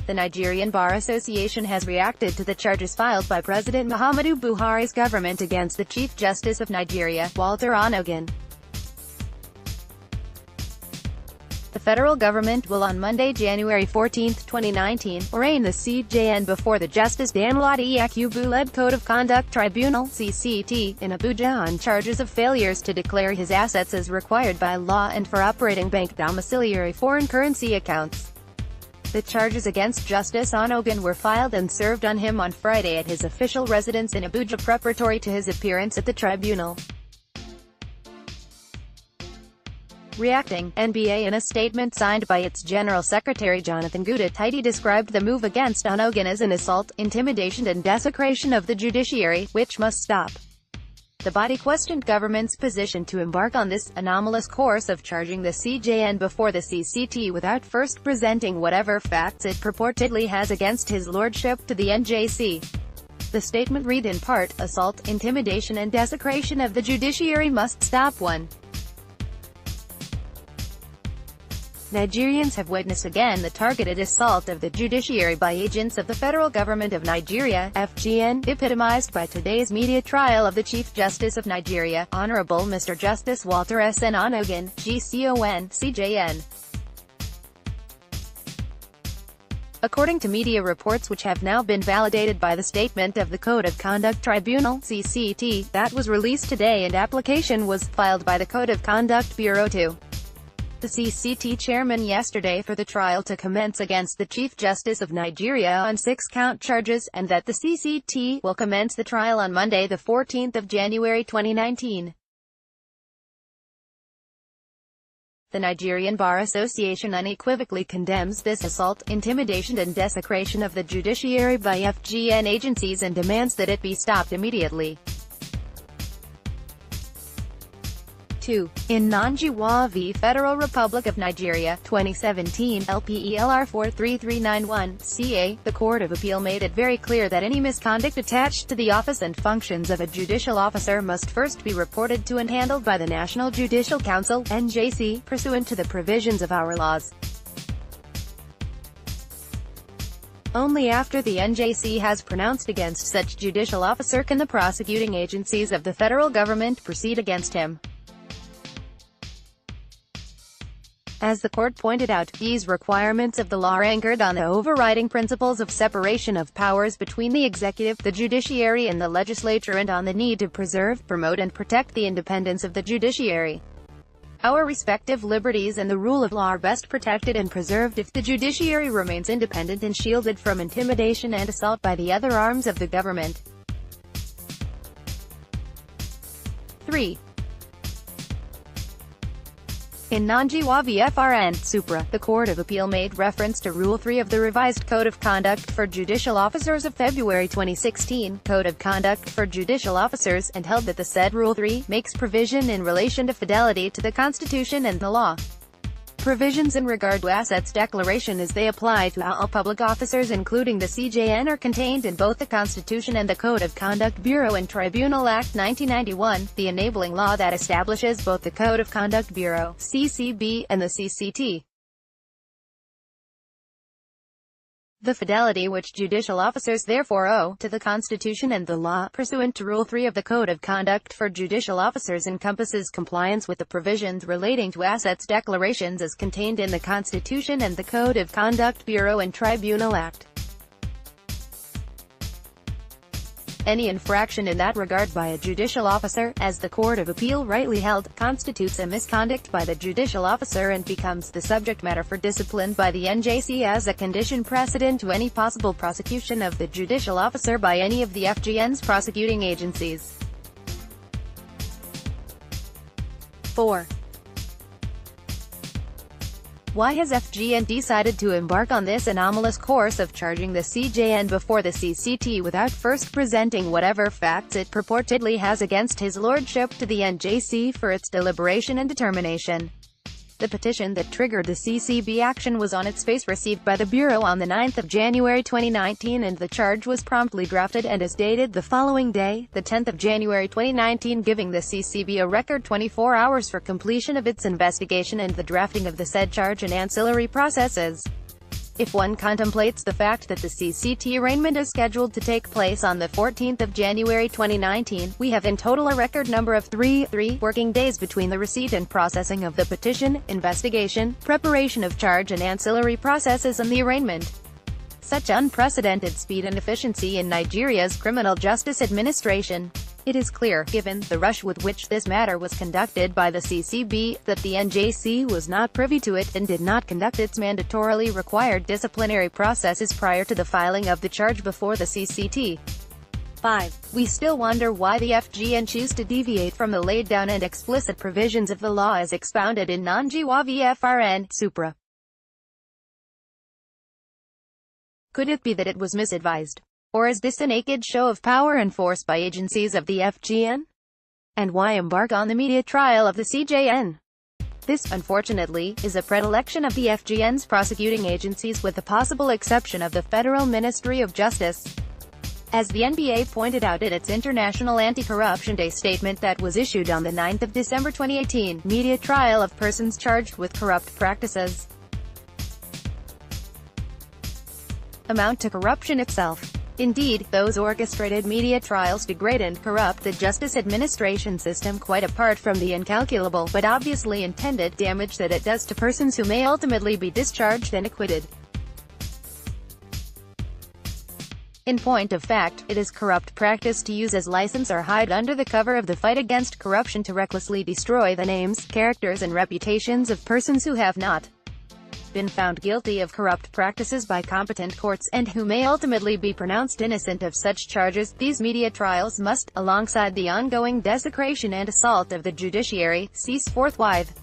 The Nigerian Bar Association has reacted to the charges filed by President Muhammadu Buhari's government against the Chief Justice of Nigeria, Walter Onnoghen. The federal government will on Monday, January 14, 2019, arraign the CJN before the Justice Danladi Yakubu-led Code of Conduct Tribunal (CCT) in Abuja on charges of failures to declare his assets as required by law and for operating bank domiciliary foreign currency accounts. The charges against Justice Onnoghen were filed and served on him on Friday at his official residence in Abuja preparatory to his appearance at the tribunal. Reacting, NBA in a statement signed by its General Secretary Jonathan Goudit described the move against Onnoghen as an assault, intimidation and desecration of the judiciary, which must stop. The body questioned government's position to embark on this anomalous course of charging the CJN before the CCT without first presenting whatever facts it purportedly has against his lordship to the NJC. The statement read in part, "Assault, intimidation and desecration of the judiciary must stop." 1. Nigerians have witnessed again the targeted assault of the judiciary by agents of the federal government of Nigeria, FGN, epitomized by today's media trial of the Chief Justice of Nigeria, Honorable Mr. Justice Walter S. N. Onnoghen, GCON, CJN. According to media reports which have now been validated by the statement of the Code of Conduct Tribunal (CCT) that was released today and application was filed by the Code of Conduct Bureau to the CCT chairman yesterday for the trial to commence against the Chief Justice of Nigeria on 6-count charges, and that the CCT will commence the trial on Monday, the 14th of January 2019. The Nigerian Bar Association unequivocally condemns this assault, intimidation and desecration of the judiciary by FGN agencies and demands that it be stopped immediately. 2. In Nigerian v. Federal Republic of Nigeria, 2017, LPELR 43391, CA, the Court of Appeal made it very clear that any misconduct attached to the office and functions of a judicial officer must first be reported to and handled by the National Judicial Council, NJC, pursuant to the provisions of our laws. Only after the NJC has pronounced against such judicial officer can the prosecuting agencies of the federal government proceed against him. As the court pointed out, these requirements of the law are anchored on the overriding principles of separation of powers between the executive, the judiciary and the legislature, and on the need to preserve, promote and protect the independence of the judiciary. Our respective liberties and the rule of law are best protected and preserved if the judiciary remains independent and shielded from intimidation and assault by the other arms of the government. 3. In Nigerian v. FRN, Supra, the Court of Appeal made reference to Rule 3 of the revised Code of Conduct for Judicial Officers of February 2016, Code of Conduct for Judicial Officers, and held that the said Rule 3 makes provision in relation to fidelity to the Constitution and the law. Provisions in regard to assets declaration as they apply to all public officers including the CJN are contained in both the Constitution and the Code of Conduct Bureau and Tribunal Act 1991, the enabling law that establishes both the Code of Conduct Bureau, CCB, and the CCT. The fidelity which judicial officers therefore owe to the Constitution and the law, pursuant to Rule 3 of the Code of Conduct for Judicial Officers, encompasses compliance with the provisions relating to assets declarations as contained in the Constitution and the Code of Conduct Bureau and Tribunal Act. Any infraction in that regard by a judicial officer, as the Court of Appeal rightly held, constitutes a misconduct by the judicial officer and becomes the subject matter for discipline by the NJC as a condition precedent to any possible prosecution of the judicial officer by any of the FGN's prosecuting agencies. 4. Why has FGN decided to embark on this anomalous course of charging the CJN before the CCT without first presenting whatever facts it purportedly has against his lordship to the NJC for its deliberation and determination? The petition that triggered the CCB action was on its face received by the Bureau on the 9th of January 2019, and the charge was promptly drafted and is dated the following day, the 10th of January 2019, giving the CCB a record 24 hours for completion of its investigation and the drafting of the said charge and ancillary processes. If one contemplates the fact that the CCT arraignment is scheduled to take place on the 14th of January 2019, we have in total a record number of three working days between the receipt and processing of the petition, investigation, preparation of charge and ancillary processes and the arraignment. Such unprecedented speed and efficiency in Nigeria's criminal justice administration. It is clear, given the rush with which this matter was conducted by the CCB, that the NJC was not privy to it, and did not conduct its mandatorily required disciplinary processes prior to the filing of the charge before the CCT. 5. We still wonder why the FGN choose to deviate from the laid-down and explicit provisions of the law as expounded in Nigerian VFRN, Supra. Could it be that it was misadvised? Or is this a naked show of power and force by agencies of the FGN? And why embark on the media trial of the CJN? This, unfortunately, is a predilection of the FGN's prosecuting agencies with the possible exception of the Federal Ministry of Justice. As the NBA pointed out in its International Anti-Corruption Day statement that was issued on the 9th of December 2018, media trial of persons charged with corrupt practices amount to corruption itself. Indeed, those orchestrated media trials degrade and corrupt the justice administration system quite apart from the incalculable, but obviously intended, damage that it does to persons who may ultimately be discharged and acquitted. In point of fact, it is corrupt practice to use as license or hide under the cover of the fight against corruption to recklessly destroy the names, characters and reputations of persons who have not been found guilty of corrupt practices by competent courts, and who may ultimately be pronounced innocent of such charges. These media trials must, alongside the ongoing desecration and assault of the judiciary, cease forthwith.